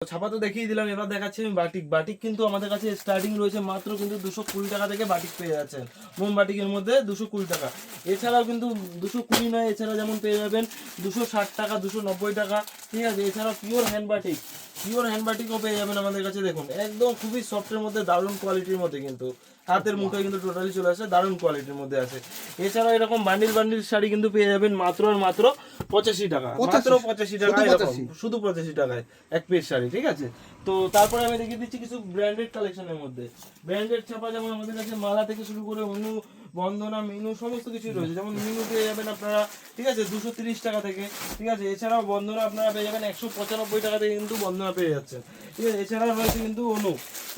ছাপা তো দেখিয়ে দিলাম, এবার দেখাচ্ছি আমি বাটিক। বাটিক কিন্তু আমাদের কাছে স্টার্টিং রয়েছে মাত্র কিন্তু 220 টাকা থেকে বাটিক পেয়ে যাচ্ছেন। মোম বাটিকের মধ্যে 220 টাকা। এছাড়াও কিন্তু 220 নয়, এছাড়া যেমন পেয়ে যাবেন 260 টাকা, 290 টাকা, ঠিক আছে। এছাড়াও pure hand batik, pure hand বাটিকও পেয়ে যাবেন আমাদের কাছে। দেখুন একদম খুবই সফটের মধ্যে, দারুণ কোয়ালিটির মধ্যে, কিন্তু হাতের মুঠোয় কিন্তু টোটালি চলে আসে, দারুণ কোয়ালিটির মধ্যে আছে। এছাড়াও এরকম বান্ডিল বান্ডিল শাড়ি কিন্তু পেয়ে যাবেন মাত্র আর মাত্র 85 টাকা, মাত্র 85 টাকা, এরকম শুধু 85 টাকায় এক পিস শাড়ি, ঠিক আছে। তো তারপরে আমি দেখিয়ে দিচ্ছি কিছু ব্র্যান্ডেড কালেকশনের মধ্যে। ব্র্যান্ডেড ছাপা যেমন আমাদের কাছে মালা থেকে শুরু করে অনু, বন্দনা, মিনু সমস্ত কিছুই রয়েছে। যেমন মিনু পেয়ে যাবেন আপনারা, ঠিক আছে, 230 টাকা থেকে, ঠিক আছে। এছাড়াও বন্দনা আপনারা পেয়ে যাবেন 195 টাকা থেকে, কিন্তু বন্দনা পেয়ে যাচ্ছেন, ঠিক আছে। এছাড়াও রয়েছে কিন্তু অনু,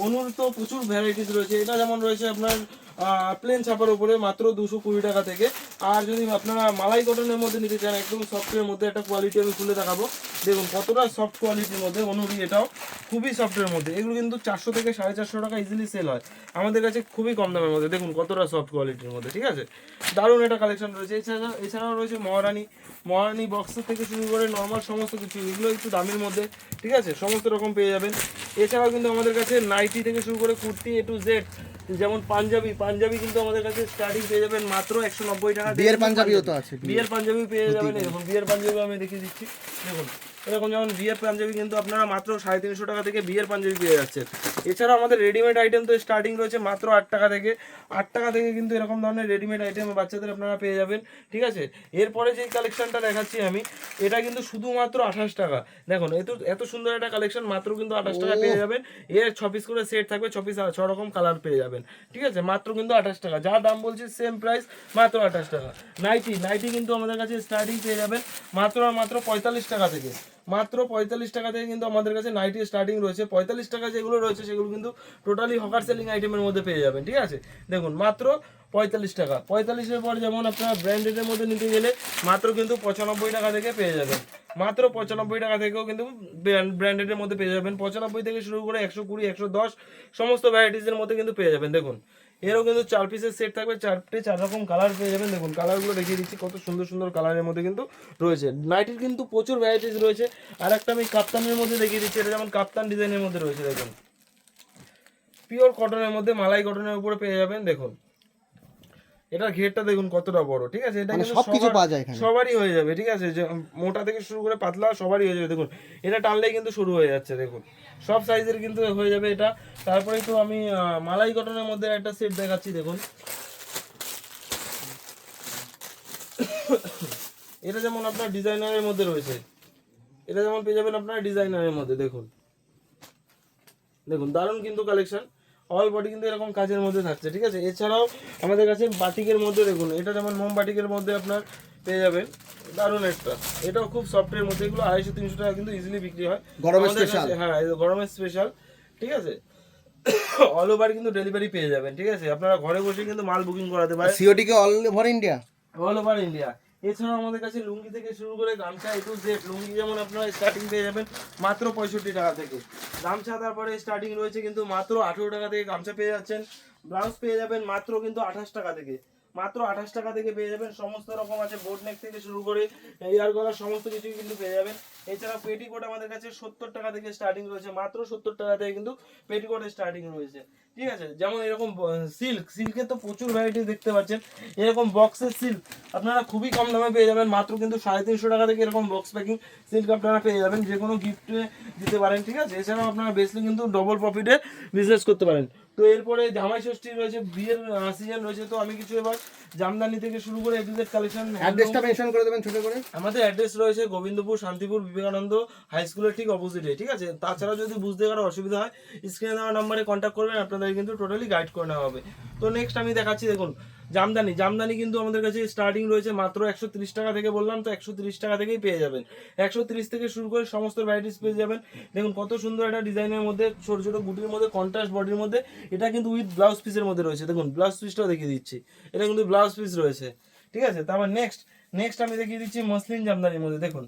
অনুর তো প্রচুর ভ্যারাইটিস রয়েছে। এটা যেমন রয়েছে আপনার প্লেন ছাপার উপরে মাত্র 220 টাকা থেকে। আর যদি আপনারা মালাই কটনের মধ্যে নিতে চান, একদম সফটের মধ্যে, একটা কোয়ালিটি আমি খুলে দেখাবো, দেখুন কতটা সফট কোয়ালিটির মধ্যে অনুরি, এটাও খুবই সফটের মধ্যে। এগুলো কিন্তু 400 থেকে 450 টাকা ইজিলি সেল হয় আমাদের কাছে, খুবই কম দামের মধ্যে। দেখুন কতটা সফট কোয়ালিটির মধ্যে, ঠিক আছে। দারুণ একটা কালেকশন রয়েছে। এছাড়াও রয়েছে মহারানী, মহারানী বক্সের থেকে শুরু করে নর্মাল সমস্ত কিছু, এগুলো একটু দামের মধ্যে, ঠিক আছে, সমস্ত রকম পেয়ে যাবেন। এছাড়াও কিন্তু আমাদের কাছে নাইটি থেকে শুরু করে কুর্তি এ টু জেড, যেমন পাঞ্জাবি, পাঞ্জাবি কিন্তু আমাদের কাছে স্টার্টিং পেয়ে যাবেন মাত্র 190 টাকা। বিয়ের পাঞ্জাবিও তো আছে, বিয়ের পাঞ্জাবি পেয়ে যাবেন। এরকম বিয়ের পাঞ্জাবি আমি দেখিয়ে দিচ্ছি, দেখুন এরকম যেমন বিয়ের পাঞ্জাবি কিন্তু আপনারা মাত্র 350 টাকা থেকে বিয়ের পাঞ্জাবি পেয়ে যাচ্ছেন। এছাড়াও আমাদের রেডিমেড আইটেম তো স্টার্টিং রয়েছে মাত্র 8 টাকা থেকে। 8 টাকা থেকে কিন্তু এরকম ধরনের রেডিমেড আইটেম বাচ্চাদের আপনারা পেয়ে যাবেন, ঠিক আছে। এরপরে যে কালেকশনটা দেখাচ্ছি আমি, এটা কিন্তু শুধুমাত্র 28 টাকা। দেখুন এত সুন্দর একটা কালেকশন, মাত্র কিন্তু 28 টাকা পেয়ে যাবেন। এর 6 পিস করে সেট থাকবে, 6 পিস 6 রকম কালার পেয়ে যাবেন, ঠিক আছে, মাত্র কিন্তু 28 টাকা। যা দাম বলছি সেম প্রাইস, মাত্র 28 টাকা। নাইটি, নাইটি কিন্তু আমাদের কাছে স্টার্টিং পেয়ে যাবেন মাত্র আর মাত্র 45 টাকা থেকে। মাত্র 45 টাকা থেকে কিন্তু আমাদের কাছে নাইটি স্টার্টিং রয়েছে। 45 টাকা যেগুলো রয়েছে সেগুলো কিন্তু টোটালি হকার সেলিং আইটেমের মধ্যে পেয়ে যাবেন, ঠিক আছে। দেখুন মাত্র 45 টাকা। 45-এর পর যেমন আপনারা ব্র্যান্ডেডের মধ্যে নিতে গেলে মাত্র কিন্তু 95 টাকা থেকে পেয়ে যাবেন। মাত্র 95 টাকা থেকেও কিন্তু ব্র্যান্ডেডের মধ্যে পেয়ে যাবেন। 95 থেকে শুরু করে 120, 110 সমস্ত ভ্যারাইটিসের মধ্যে কিন্তু পেয়ে যাবেন। দেখুন এরও কিন্তু 4 পিসের সেট থাকবে, 4 রকম কালার পেয়ে যাবেন। দেখুন কালারগুলো দেখিয়ে দিচ্ছি, কত সুন্দর সুন্দর কালারের মধ্যে কিন্তু রয়েছে। নাইটির কিন্তু প্রচুর ভ্যারাইটিস রয়েছে। আর একটা আমি কাপ্তানের মধ্যে দেখিয়ে দিচ্ছি, এটা যেমন কাপ্তান ডিজাইনের মধ্যে রয়েছে। দেখুন পিওর কটনের মধ্যে, মালাই কটনের উপরে পেয়ে যাবেন। দেখুন এটার ঘেরটা দেখুন কতটা বড়, ঠিক আছে। এটা কিন্তু সবকিছু পাওয়া যায় এখানে, সবারই হয়ে যাবে, ঠিক আছে, যে মোটা থেকে শুরু করে পাতলা সবারই হয়ে যাবে। দেখুন এটা টানলেই কিন্তু শুরু হয়ে যাচ্ছে, দেখুন সব সাইজের কিন্তু হয়ে যাবে এটা। তারপরে তো আমি মালাই কটনের মধ্যে একটা সেট দেখাচ্ছি। দেখুন এটা যেমন আপনার ডিজাইনারের মধ্যে রয়েছে, এটা যেমন পেয়ে যাবেন আপনার ডিজাইনারের মধ্যে। দেখুন দেখুন দারুণ কিন্তু কালেকশন, অল বডি কিন্তু এরকম কাজের মধ্যে থাকছে, ঠিক আছে। এছাড়াও আমাদের কাছে বাটিকের মধ্যে দেখুন, এটা যেমন মোম বাটিকের মধ্যে আপনার পেয়ে যাবেন, দারুণ একটা, এটাও খুব সফটের মধ্যে। এগুলো 250-300 টাকা কিন্তু ইজিলি বিক্রি হয় গরমের আমাদের স্পেশাল। কাছে। হ্যাঁ গরমের স্পেশাল, ঠিক আছে। অল ওভার কিন্তু ডেলিভারি পেয়ে যাবেন, ঠিক আছে। আপনারা ঘরে বসে কিন্তু মাল বুকিং করাতে পারেন, সিওডি কে all over India, all over India. এছাড়াও আমাদের কাছে লুঙ্গি থেকে শুরু করে গামছা এ টু জেড, লুঙ্গি যেমন আপনারা স্টার্টিং পেয়ে যাবেন মাত্র 65 টাকা থেকে। গামছা তারপরে স্টার্টিং রয়েছে কিন্তু মাত্র 18 টাকা থেকে গামছা পেয়ে যাচ্ছেন। ব্লাউজ পেয়ে যাবেন মাত্র কিন্তু 28 টাকা থেকে, মাত্র 28 টাকা থেকে পেয়ে যাবেন। সমস্ত রকম আছে, বোট নেক থেকে শুরু করে এয়ার গলার সমস্ত কিছুই কিন্তু পেয়ে যাবেন। এছাড়া পেটিকোট আমাদের কাছে 70 টাকা থেকে স্টার্টিং রয়েছে, মাত্র 70 টাকা থেকে কিন্তু পেটিকোটের স্টার্টিং রয়েছে, ঠিক আছে। যেমন এরকম সিল্ক, সিল্কের তো প্রচুর ভ্যারাইটি দেখতে পাচ্ছেন। এরকম বক্সের সিল্ক আপনারা খুবই কম দামে পেয়ে যাবেন, মাত্র কিন্তু 350 টাকা থেকে এরকম বক্স প্যাকিং সিল্ক আপনারা পেয়ে যাবেন, যে কোনো গিফটে দিতে পারেন, ঠিক আছে। এছাড়াও আপনারা বেসলি কিন্তু ডবল প্রফিটে বিজনেস করতে পারেন। তো এরপরে জামাই ষষ্ঠী রয়েছে, বিয়ের সিজন রয়েছে, তো আমি কিছু এবার জামদানি থেকে শুরু করে এপিজেড কালেকশন। অ্যাড্রেসটা মেনশন করে দেবেন ছোট করে। আমাদের অ্যাড্রেস রয়েছে গোবিন্দপুর শান্তিপুর বিবেকানন্দ হাই স্কুলের ঠিক অপোজিটে, ঠিক আছে। তাছাড়া যদি বুঝতে কারো অসুবিধা হয় স্ক্রিনে দেওয়া নাম্বারে কন্ট্যাক্ট করবেন, আপনাদের কিন্তু টোটালি গাইড করে নেওয়া হবে। তো নেক্সট আমি দেখাচ্ছি, দেখুন জামদানি। জামদানি কিন্তু আমাদের কাছে স্টার্টিং রয়েছে মাত্র 130 টাকা থেকে, বললাম তো 130 টাকা থেকেই পেয়ে যাবেন। 130 থেকে শুরু করে সমস্ত ভ্যারাইটিস পেয়ে যাবেন। দেখুন কত সুন্দর একটা ডিজাইনের মধ্যে, ছোট ছোট গুটির মধ্যে, কন্ট্রাস্ট বডির মধ্যে, এটা কিন্তু উইথ ব্লাউজ পিসের মধ্যে রয়েছে। দেখুন ব্লাউজ পিসটাও দেখিয়ে দিচ্ছি, এটা কিন্তু ব্লাউজ পিস রয়েছে, ঠিক আছে। তারপর নেক্সট আমি দেখিয়ে দিচ্ছি মসলিন জামদানির মধ্যে। দেখুন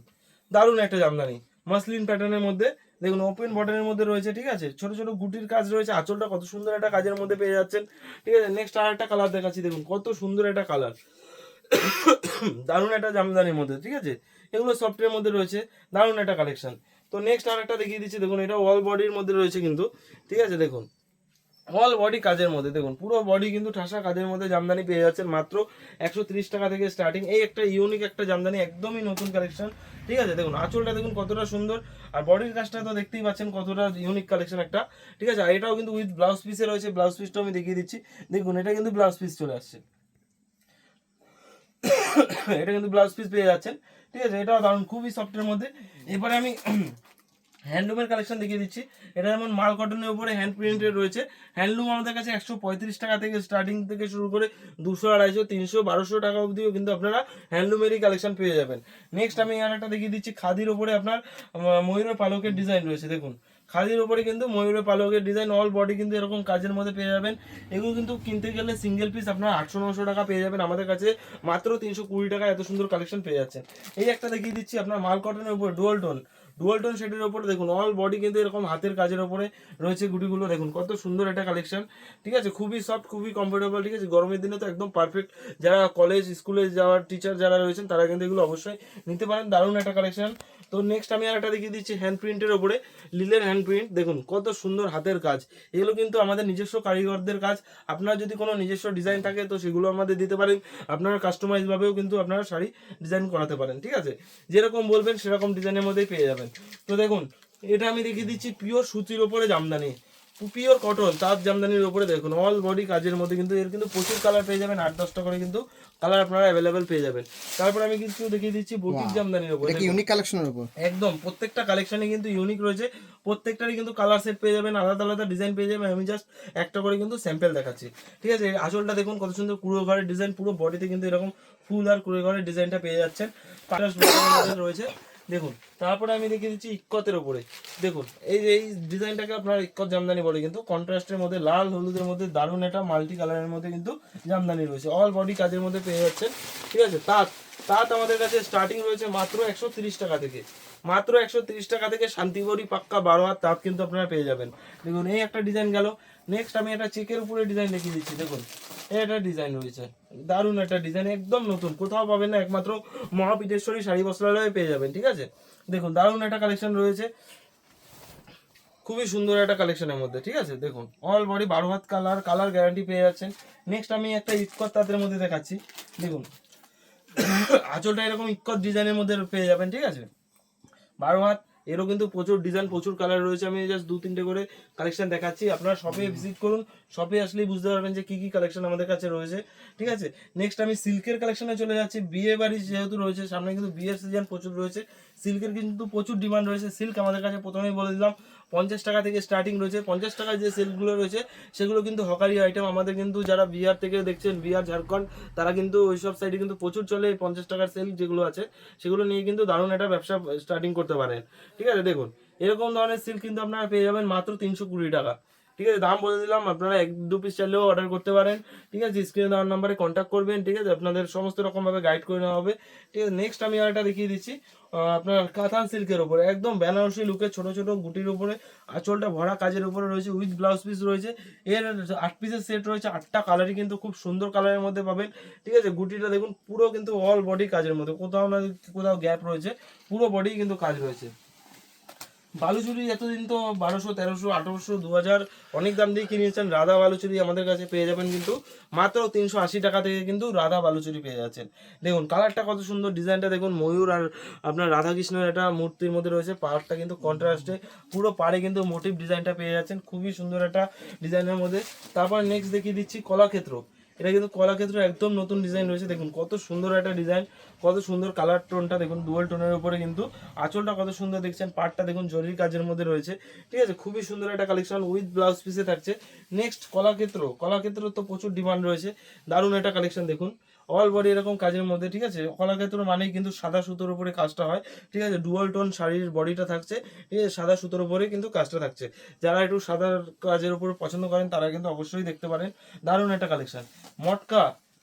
দারুণ একটা জামদানি, মসলিন প্যাটার্নের মধ্যে। দেখুন ওপেন বটনের মধ্যে রয়েছে, ঠিক আছে। ছোট ছোট গুটির কাজ রয়েছে, আঁচলটা কত সুন্দর একটা কাজের মধ্যে পেয়ে যাচ্ছেন, ঠিক আছে। নেক্সট আর একটা কালার দেখাচ্ছি, দেখুন কত সুন্দর একটা কালার, দারুণ একটা জামদানির মধ্যে, ঠিক আছে। এগুলো সফটের মধ্যে রয়েছে, দারুণ একটা কালেকশন। তো নেক্সট আর একটা দেখিয়ে দিচ্ছি, দেখুন এটা অল বডির মধ্যে রয়েছে কিন্তু, ঠিক আছে, দেখুন অল বডি কাজের মধ্যে, দেখুন পুরো বডি কিন্তু ঠাসা কাজের মধ্যে জামদানি পেয়ে যাচ্ছেন মাত্র 130 টাকা থেকে স্টার্টিং। এই একটা ইউনিক একটা জামদানি, একদমই নতুন কালেকশন, ঠিক আছে। দেখুন আঁচলটা দেখুন কতটা সুন্দর, আর বডির কাজটা তো দেখতেই পাচ্ছেন কতটা ইউনিক কালেকশন একটা, ঠিক আছে। আর এটাও কিন্তু উইথ ব্লাউজ পিসে রয়েছে, ব্লাউজ পিসটাও আমি দেখিয়ে দিচ্ছি, দেখুন এটা কিন্তু ব্লাউজ পিস চলে আসছে, এটা কিন্তু ব্লাউজ পিস পেয়ে যাচ্ছেন, ঠিক আছে। এটাও দারুণ, খুবই সফটের মধ্যে। এবারে আমি হ্যান্ডলুমের কালেকশন দেখিয়ে দিচ্ছি। এটা যেমন মাল কটনের উপরে হ্যান্ড প্রিন্টেড রয়েছে। হ্যান্ডলুম আমাদের কাছে 135 টাকা থেকে স্টার্টিং থেকে শুরু করে 200, 250, 300, 1200 টাকা অবধিও কিন্তু আপনারা হ্যান্ডলুমেরই কালেকশন পেয়ে যাবেন। নেক্সট আমি আর একটা দেখিয়ে দিচ্ছি, খাদির উপরে আপনার ময়ূরের পালকের ডিজাইন রয়েছে, দেখুন খাদির উপরে কিন্তু ময়ূরের পালকের ডিজাইন, অল বডি কিন্তু এরকম কাজের মধ্যে পেয়ে যাবেন। এগুলো কিন্তু কিনতে গেলে সিঙ্গেল পিস আপনার 800-900 টাকা পেয়ে যাবেন, আমাদের কাছে মাত্র 320 টাকা এত সুন্দর কালেকশন পেয়ে যাচ্ছেন। এই একটা দেখিয়ে দিচ্ছি আপনার মাল কটনের উপর ডুয়াল টোন শেডের উপরে, দেখুন অল বডি কিন্তু এরকম হাতের কাজের উপরে রয়েছে গুটিগুলো, দেখুন কত সুন্দর একটা কালেকশন, ঠিক আছে। খুবই সফট, খুবই কমফোর্টেবল, ঠিক আছে। গরমের দিনে তো একদম পারফেক্ট, যারা কলেজ স্কুলে যাওয়ার টিচার যারা রয়েছেন তারা কিন্তু এগুলো অবশ্যই নিতে পারেন, দারুণ একটা কালেকশন। তো নেক্সট আমি আর একটা দেখিয়ে দিচ্ছি হ্যান্ড প্রিন্টের উপরে, লিলের হ্যান্ড প্রিন্ট, দেখুন কত সুন্দর হাতের কাজ। এগুলো কিন্তু আমাদের নিজস্ব কারিগরদের কাজ। আপনার যদি কোনো নিজস্ব ডিজাইন থাকে তো সেগুলো আমাদের দিতে পারেন, আপনারা কাস্টমাইজ ভাবেও কিন্তু আপনারা শাড়ি ডিজাইন করাতে পারেন, ঠিক আছে। যেরকম বলবেন সেরকম ডিজাইনের মধ্যেই পেয়ে যাবেন। তো দেখুন এটা আমি দেখিয়ে দিচ্ছি পিওর সুতির ওপরে জামদানি, পিওর কটন তাঁত জামদানির উপরে, দেখুন অল বডি কাজের মধ্যে কিন্তু এর কিন্তু প্রচুর কালার পেয়ে যাবেন, 8-10টা করে কিন্তু কালার আপনারা অ্যাভেলেবেল পেয়ে যাবেন। তারপর আমি কিছু দেখিয়ে দিচ্ছি বুটিক জামদানির উপরে, এটা কি ইউনিক কালেকশনের উপর? একদম প্রত্যেকটা কালেকশনে কিন্তু ইউনিক রয়েছে, প্রত্যেকটারই কিন্তু কালার সেট পেয়ে যাবেন, আলাদা আলাদা ডিজাইন পেয়ে যাবেন। আমি জাস্ট একটা করে কিন্তু স্যাম্পল দেখাচ্ছি, ঠিক আছে। আঁচলটা দেখুন কত সুন্দর কুড়ো ঘরের ডিজাইন, পুরো বডিতে কিন্তু এরকম ফুল আর কুড়ো ঘরের ডিজাইনটা পেয়ে যাচ্ছেন, রয়েছে, দেখুন। তারপরে আমি দেখিয়ে দিচ্ছি ইক্কতের উপরে, দেখুন এই ডিজাইনটাকে আপনার ইক্কত জামদানি বলে, কিন্তু কন্ট্রাস্টের মধ্যে লাল হলুদের মধ্যে দারুণ একটা মাল্টি কালারের মধ্যে কিন্তু জামদানি রয়েছে, অল বডি কাজের মধ্যে পেয়ে যাচ্ছেন, ঠিক আছে। তাঁত আমাদের কাছে স্টার্টিং রয়েছে মাত্র 130 টাকা থেকে, মাত্র 130 টাকা থেকে শান্তিগড়ি পাক্কা 12 হাত তাঁত কিন্তু আপনারা পেয়ে যাবেন। দেখুন এই একটা ডিজাইন গেল। নেক্সট আমি একটা চেকের উপরে ডিজাইন দেখিয়ে দিচ্ছি, দেখুন এটা ডিজাইন রয়েছে, দারুণ একটা ডিজাইন, একদম নতুন, কোথাও পাবেন না, একমাত্র মহাপিঠেশ্বরী শাড়ি বস্ত্রালয়ে পেয়ে যাবেন, ঠিক আছে। দেখুন দারুণ একটা কালেকশন রয়েছে, খুবই সুন্দর একটা কালেকশনের মধ্যে, ঠিক আছে। দেখুন অল বডি 12 হাত কালার গ্যারান্টি পেয়ে যাচ্ছেন। নেক্সট আমি একটা ইক্কত তাঁতের মধ্যে দেখাচ্ছি, দেখুন আঁচলটা এরকম ইক্কত ডিজাইনের মধ্যে পেয়ে যাবেন, ঠিক আছে। 12 হাত, এরও কিন্তু প্রচুর ডিজাইন, প্রচুর কালার রয়েছে। আমি জাস্ট 2-3টে করে কালেকশন দেখাচ্ছি, আপনারা শপে ভিজিট করুন, শপে আসলেই বুঝতে পারবেন যে কি কি কালেকশন আমাদের কাছে রয়েছে, ঠিক আছে। নেক্সট আমি সিল্কের কালেকশনে চলে যাচ্ছি। বিয়ে বাড়ি যেহেতু রয়েছে সামনে, কিন্তু বিয়ের সিজন প্রচুর রয়েছে, সিল্কের কিন্তু প্রচুর ডিমান্ড রয়েছে। সিল্ক আমাদের কাছে প্রথমেই বলে দিলাম 50 টাকা থেকে স্টার্টিং রয়েছে। 50 টাকায় যে সিল্কগুলো রয়েছে সেগুলো কিন্তু হকারি আইটেম, আমাদের কিন্তু যারা বিহার থেকে দেখছেন, বিহার ঝাড়খণ্ড, তারা কিন্তু ওইসব সাইডে কিন্তু প্রচুর চলে। 50 টাকার সিল্ক যেগুলো আছে সেগুলো নিয়ে কিন্তু দারুণ একটা ব্যবসা স্টার্টিং করতে পারেন, ঠিক আছে। দেখুন এরকম ধরনের সিল্ক কিন্তু আপনারা পেয়ে যাবেন মাত্র 320 টাকা, ঠিক আছে। দাম বলে দিলাম, আপনারা 1-2 পিস চাইলেও অর্ডার করতে পারেন, ঠিক আছে। স্ক্রিনে দেওয়ার নাম্বারে কন্ট্যাক্ট করবেন, ঠিক আছে, আপনাদের সমস্ত রকমভাবে গাইড করে নেওয়া হবে, ঠিক আছে। নেক্সট আমি আরেকটা দেখিয়ে দিচ্ছি আপনার কাতান সিল্কের উপরে, একদম বেনারসি লুকে ছোট ছোট গুটির উপরে, আঁচলটা ভরা কাজের উপরে রয়েছে, উইথ ব্লাউজ পিস রয়েছে। এর 8 পিসের সেট রয়েছে, 8টা কালারই কিন্তু খুব সুন্দর কালারের মধ্যে পাবেন, ঠিক আছে। গুটিটা দেখুন পুরো কিন্তু অল বডি কাজের মধ্যে, কোথাও না কোথাও গ্যাপ রয়েছে, পুরো বডি কিন্তু কাজ রয়েছে। বালুচুরি এতদিন তো 1200, 1300, 1800, 2000 অনেক দাম দিয়ে কিনেছেন, রাধা বালুচুরি আমাদের কাছে পেয়ে যাবেন কিন্তু মাত্র 380 টাকা থেকে কিন্তু রাধা বালুচুরি পেয়ে যাচ্ছেন। দেখুন কালারটা কত সুন্দর, ডিজাইনটা দেখুন, ময়ূর আর আপনার রাধা কৃষ্ণের একটা মূর্তির মধ্যে রয়েছে, পাড়টা কিন্তু কন্ট্রাস্টে, পুরো পাড়ে কিন্তু মোটিভ ডিজাইনটা পেয়ে যাচ্ছেন, খুবই সুন্দর একটা ডিজাইনের মধ্যে। তারপর নেক্সট দেখিয়ে দিচ্ছি কলাক্ষেত্র, এটা কিন্তু কলাক্ষেত্র একদম নতুন ডিজাইন রয়েছে, দেখুন কত সুন্দর একটা ডিজাইন, কত সুন্দর কালার টোনটা, দেখুন ডুয়াল টোনের উপরে কিন্তু আঁচলটা কত সুন্দর দেখছেন, পাটটা দেখুন জরির কাজের মধ্যে রয়েছে, ঠিক আছে। খুবই সুন্দর একটা কালেকশন উইথ ব্লাউজ পিসে থাকছে। নেক্সট কলাক্ষেত্র তো প্রচুর ডিমান্ড রয়েছে, দারুণ একটা কালেকশন, দেখুন অল বডি এরকম কাজের মধ্যে, ঠিক আছে। কলাক্ষেত্র মানেই কিন্তু সাদা সুতোর উপরে কাজটা হয়, ঠিক আছে। ডুয়াল টোন শাড়ির বডিটা থাকছে, ঠিক আছে, সাদা সুতোর উপরে কিন্তু কাজটা থাকছে। যারা একটু সাদা কাজের উপর পছন্দ করেন তারা কিন্তু অবশ্যই দেখতে পারেন, দারুণ একটা কালেকশন।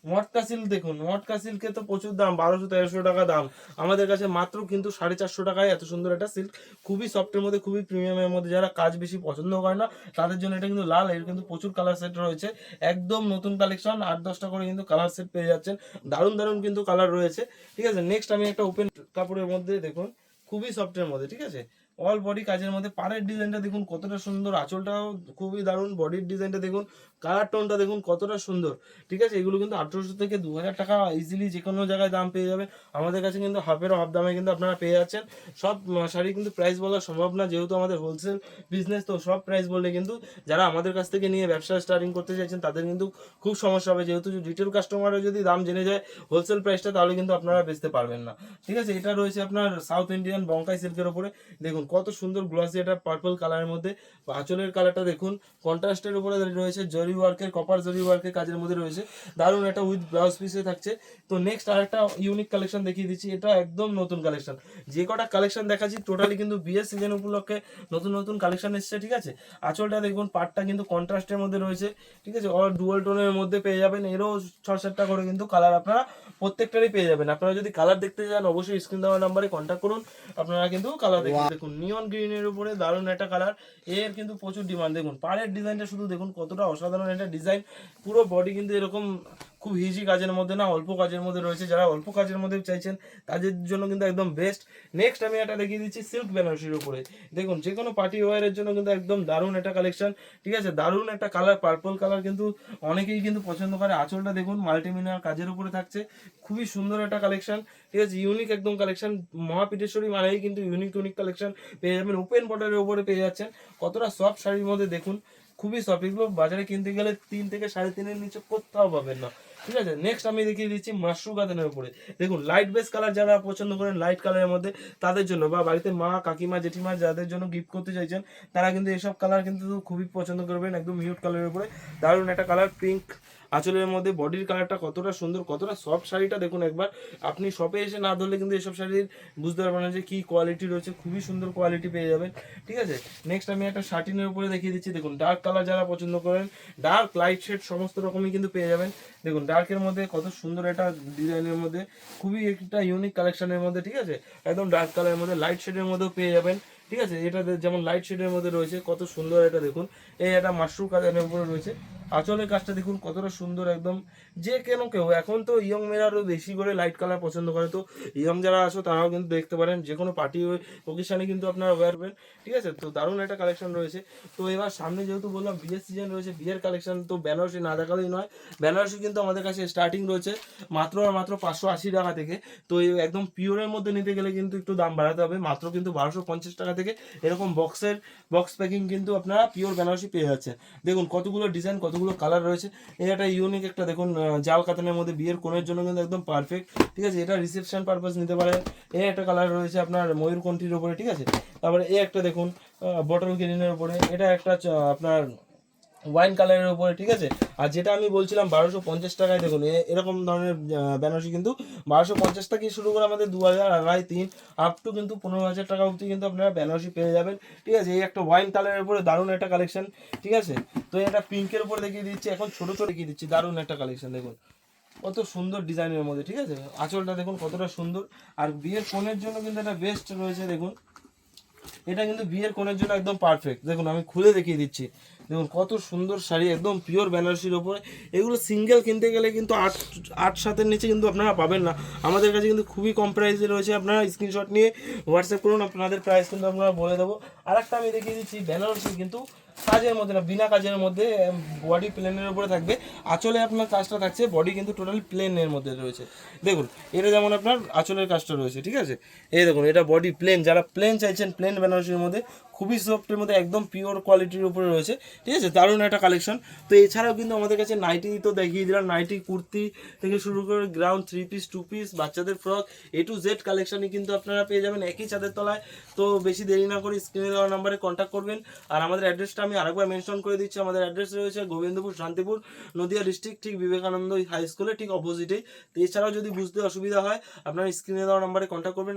মটকা সিল্ক, দেখুন মটকা সিল্কে তো প্রচুর দাম, 1200-1300 টাকা দাম, আমাদের কাছে মাত্র কিন্তু 450 টাকায় এত সুন্দর একটা সিল্ক, খুবই সফটের মধ্যে, খুবই প্রিমিয়ামের মধ্যে, যারা কাজ বেশি পছন্দ করে না তাদের জন্য এটা কিন্তু লাল। এর কিন্তু প্রচুর কালার সেট রয়েছে, একদম নতুন কালেকশন, 8-10টা করে কিন্তু কালার সেট পেয়ে যাচ্ছেন, দারুণ দারুণ কিন্তু কালার রয়েছে, ঠিক আছে। নেক্সট আমি একটা ওপেন কাপড়ের মধ্যে, দেখুন খুবই সফটের মধ্যে, ঠিক আছে, অল বডি কাজের মধ্যে। পাড়ের ডিজাইনটা দেখুন কতটা সুন্দর, আঁচলটাও খুবই দারুণ, বডির ডিজাইনটা দেখুন, কালার টোনটা দেখুন কতটা সুন্দর। ঠিক আছে, এগুলো কিন্তু 1800 থেকে 2000 টাকা ইজিলি যে কোনো জায়গায় দাম পেয়ে যাবে। আমাদের কাছে কিন্তু হাফেরও হাফ দামে কিন্তু আপনারা পেয়ে যাচ্ছেন। সব শাড়ি কিন্তু প্রাইস বলা সম্ভব না, যেহেতু আমাদের হোলসেল বিজনেস, তো সব প্রাইস বললে কিন্তু যারা আমাদের কাছ থেকে নিয়ে ব্যবসা স্টার্টিং করতে চাইছেন তাদের কিন্তু খুব সমস্যা হবে, যেহেতু রিটেল কাস্টমাররা যদি দাম জেনে যায় হোলসেল প্রাইসটা, তাহলে কিন্তু আপনারা বেচতে পারবেন না। ঠিক আছে, এটা রয়েছে আপনার সাউথ ইন্ডিয়ান বঙ্কাই সিল্কের উপরে। দেখুন কত সুন্দর গ্লসি, এটা পার্পল কালারের মধ্যে। আঁচলের কালারটা দেখুন কন্ট্রাস্টের উপরে রয়েছে, জরি ওয়ার্কের, কপার জরি ওয়ার্কের কাজের মধ্যে রয়েছে, দারুণ একটা উইথ ব্লাউজ পিসে থাকছে। তো নেক্সট আরেকটা ইউনিক কালেকশন দেখিয়ে দিচ্ছি, এটা একদম নতুন কালেকশন। যে কটা কালেকশন দেখাচ্ছি টোটালি কিন্তু বিয়ের সিজন উপলক্ষে নতুন নতুন কালেকশন এসেছে। ঠিক আছে, আঁচলটা দেখুন, পাটটা কিন্তু কন্ট্রাস্টের মধ্যে রয়েছে। ঠিক আছে, অল ডুয়াল টোনের মধ্যে পেয়ে যাবেন, এরও 6-7টা করে কিন্তু কালার আপনারা প্রত্যেকটারই পেয়ে যাবেন। আপনারা যদি কালার দেখতে চান অবশ্যই স্ক্রিন দেওয়া নাম্বারে কন্ট্যাক্ট করুন, আপনারা কিন্তু কালার দেখুন। দেখুন নিয়ন গ্রিনের উপরে দারুণ একটা কালার, এর কিন্তু প্রচুর ডিমান্ড। দেখুন পাড়ের ডিজাইনটা শুধু দেখুন কতটা অসাধারণ একটা ডিজাইন। পুরো বডি কিন্তু এরকম খুব হিজি কাজের মধ্যে না, অল্প কাজের মধ্যে রয়েছে। যারা অল্প কাজের মধ্যে চাইছেন তাদের জন্য কিন্তু একদম বেস্ট। নেক্সট আমি এটা দেখিয়ে দিচ্ছি সিল্ক বেনারসির উপরে। দেখুন যে কোনো পার্টি ওয়ারের জন্য কিন্তু একদম দারুণ একটা কালেকশন। ঠিক আছে, দারুণ একটা কালার, পার্পল কালার কিন্তু অনেকেই কিন্তু পছন্দ করে। আঁচলটা দেখুন মাল্টিমিনার কাজের উপরে থাকছে, খুবই সুন্দর একটা কালেকশন। ঠিক আছে, ইউনিক একদম কালেকশন। মহাপিঠেশ্বরী মানেই কিন্তু ইউনিক ইউনিক কালেকশন পেয়ে যাবেন। ওপেন বর্ডারের উপরে পেয়ে যাচ্ছেন, কতটা সফট শাড়ির মধ্যে দেখুন, খুবই সফট। এগুলো বাজারে কিনতে গেলে 3 থেকে 3.5-এর নিচে কোথাও পাবেন না। ঠিক আছে, নেক্সট আমি দেখিয়ে দিচ্ছি মাশরু গাদানের উপরে। দেখুন লাইট বেস কালার, যারা পছন্দ করেন লাইট কালারের মধ্যে তাদের জন্য, বা বাড়িতে মা কাকিমা জেঠিমা যাদের জন্য গিফট করতে চাইছেন তারা কিন্তু এসব কালার কিন্তু খুবই পছন্দ করবেন। একদম মিউট কালারের উপরে দারুণ একটা কালার, পিঙ্ক আঁচলের মধ্যে, বডির কালারটা কতটা সুন্দর, কতটা সফট শাড়িটা দেখুন একবার। আপনি শপে এসে না ধরলে কিন্তু এসব শাড়ির বুঝতে পারবেন না যে কী কোয়ালিটি রয়েছে, খুবই সুন্দর কোয়ালিটি পেয়ে যাবেন। ঠিক আছে, নেক্সট আমি একটা শার্টিনের উপরে দেখিয়ে দিচ্ছি। দেখুন ডার্ক কালার যারা পছন্দ করেন, ডার্ক লাইট শেড সমস্ত রকমই কিন্তু পেয়ে যাবেন। দেখুন ডার্কের মধ্যে কত সুন্দর একটা ডিজাইনের মধ্যে, খুবই একটা ইউনিক কালেকশনের মধ্যে। ঠিক আছে, একদম ডার্ক কালারের মধ্যে লাইট শেডের মধ্যেও পেয়ে যাবেন। ঠিক আছে, এটা যেমন লাইট শেডের মধ্যে রয়েছে কত সুন্দর, এটা দেখুন এই একটা মাশরুম কালারের উপরে রয়েছে। আঁচলের কাজটা দেখুন কতটা সুন্দর একদম। যে কেউ এখন তো ইয়ং মেয়েরাও বেশি করে লাইট কালার পছন্দ করে, তো ইয়ং যারা আসো তারাও কিন্তু দেখতে পারেন, যে কোনো পার্টি ওকেশনে কিন্তু আপনারা ওয়্যার করবেন। ঠিক আছে, তো দারুণ একটা কালেকশন রয়েছে। তো এবার সামনে যেহেতু বললাম বিয়ের সিজন রয়েছে, বিয়ের কালেকশন তো বেনারসি না দেখালেই নয়। বেনারসি কিন্তু আমাদের কাছে স্টার্টিং রয়েছে মাত্র আর মাত্র 580 টাকা থেকে। তো এই একদম পিওরের মধ্যে নিতে গেলে কিন্তু একটু দাম বাড়াতে হবে, মাত্র কিন্তু 1250 টাকা থেকে এরকম বক্স প্যাকিং কিন্তু আপনারা পিওর বেনারসি পেয়ে যাচ্ছেন। দেখুন কতগুলো ডিজাইন, কতগুলো কালার রয়েছে। এই একটা ইউনিক একটা দেখুন জাল কাতানের মধ্যে, বিয়ের কোণের জন্য কিন্তু একদম পারফেক্ট। ঠিক আছে, এটা রিসেপশন পারপাস নিতে পারেন। এই একটা কালার রয়েছে আপনার ময়ূরকণ্ঠীর উপরে। ঠিক আছে, তারপরে এই একটা দেখুন বটল গ্রিনের উপরে, এটা একটা আপনার ওয়াইন কালারের উপরে। ঠিক আছে, আর যেটা আমি বলছিলাম 1250 টাকায়, দেখুন এরকম ধরনের বেনারসি কিন্তু 1250 থেকে শুরু করে আমাদের 2000, 2,500, 3 আপ টু কিন্তু 15,000 টাকা অবধি কিন্তু আপনারা বেনারসি পেয়ে যাবেন। ঠিক আছে, এই একটা ওয়াইন কালারের উপরে দারুণ একটা কালেকশন। ঠিক আছে, তো এটা পিঙ্কের উপরে দেখিয়ে দিচ্ছি, এখন ছোট ছোট দেখিয়ে দিচ্ছি, দারুণ একটা কালেকশন দেখুন কত সুন্দর ডিজাইনের মধ্যে। ঠিক আছে, আঁচলটা দেখুন কতটা সুন্দর। আর বিয়ের কোণের জন্য কিন্তু এটা বেস্ট রয়েছে। দেখুন এটা কিন্তু বিয়ের কোণের জন্য একদম পারফেক্ট। দেখুন আমি খুলে দেখিয়ে দিচ্ছি, দেখুন কত সুন্দর শাড়ি, একদম পিওর বেনারসির ওপরে। এগুলো সিঙ্গেল কিনতে গেলে কিন্তু 8-7-এর নিচে কিন্তু আপনারা পাবেন না। আমাদের কাছে কিন্তু খুবই কম প্রাইসে রয়েছে, আপনারা স্ক্রিনশট নিয়ে হোয়াটসঅ্যাপ করুন, আপনাদের প্রাইস কিন্তু আমরা বলে দেবো। আর একটা আমি দেখিয়ে দিচ্ছি বেনারসি কিন্তু কাজের মধ্যে না, বিনা কাজের মধ্যে, বডি প্লেনের উপরে থাকবে। আঁচলে আপনার কাজটা থাকছে, বডি কিন্তু টোটালি প্লেনের মধ্যে রয়েছে। দেখুন এটা যেমন আপনার আঁচলের কাজটা রয়েছে। ঠিক আছে, এই দেখুন এটা বডি প্লেন, যারা প্লেন চাইছেন প্লেন বেনারসির মধ্যে, খুবই সফটের মধ্যে, একদম পিওর কোয়ালিটির উপরে রয়েছে। ঠিক আছে, দারুণ একটা কালেকশন। তো এছাড়াও কিন্তু আমাদের কাছে নাইটি তো দেখিয়ে দিলাম, নাইটি কুর্তি থেকে শুরু করে গ্রাউন্ড 3 পিস 2 পিস বাচ্চাদের ফ্রক A to Z কালেকশনই কিন্তু আপনারা পেয়ে যাবেন একই ছাদের তলায়। তো বেশি দেরি না করে স্ক্রিনে দেওয়া নাম্বারে কন্ট্যাক্ট করবেন। আর আমাদের অ্যাড্রেসটা আমি আরেকবার মেনশন করে দিচ্ছি। আমাদের অ্যাড্রেস রয়েছে গোবিন্দপুর শান্তিপুর, নদিয়া ডিস্ট্রিক্ট, ঠিক বিবেকানন্দ হাই স্কুলের ঠিক অপোজিটেই। তো এছাড়াও যদি বুঝতে অসুবিধা হয় আপনারা স্ক্রিনে দেওয়া নাম্বারে কন্ট্যাক্ট করবেন,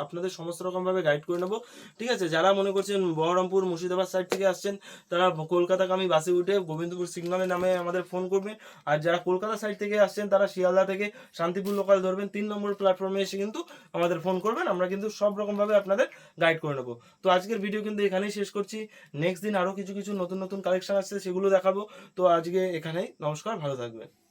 আপনাদের সমস্ত রকমভাবে গাইড করে নেবো। ঠিক আছে, যারা মনে করছেন বহরমপুর মুর্শিদাবাদ সাইড থেকে আসছেন তারা কলকাতাগামী বাসে উঠে গোবিন্দপুর সিগন্যালের নামে আমাদের ফোন করবেন। আর যারা কলকাতা সাইড থেকে আসছেন তারা শিয়ালদা থেকে শান্তিপুর লোকাল ধরবেন, 3 নম্বর প্ল্যাটফর্মে এসে কিন্তু আমাদের ফোন করবেন, আমরা কিন্তু সব রকমভাবে আপনাদের গাইড করে নেবো। তো আজকের ভিডিও কিন্তু এখানেই শেষ করছি। নেক্সট দিন আরও কিছু নতুন নতুন কালেকশন আসছে, সেগুলো দেখাবো। তো আজকে এখানেই, নমস্কার, ভালো থাকবেন।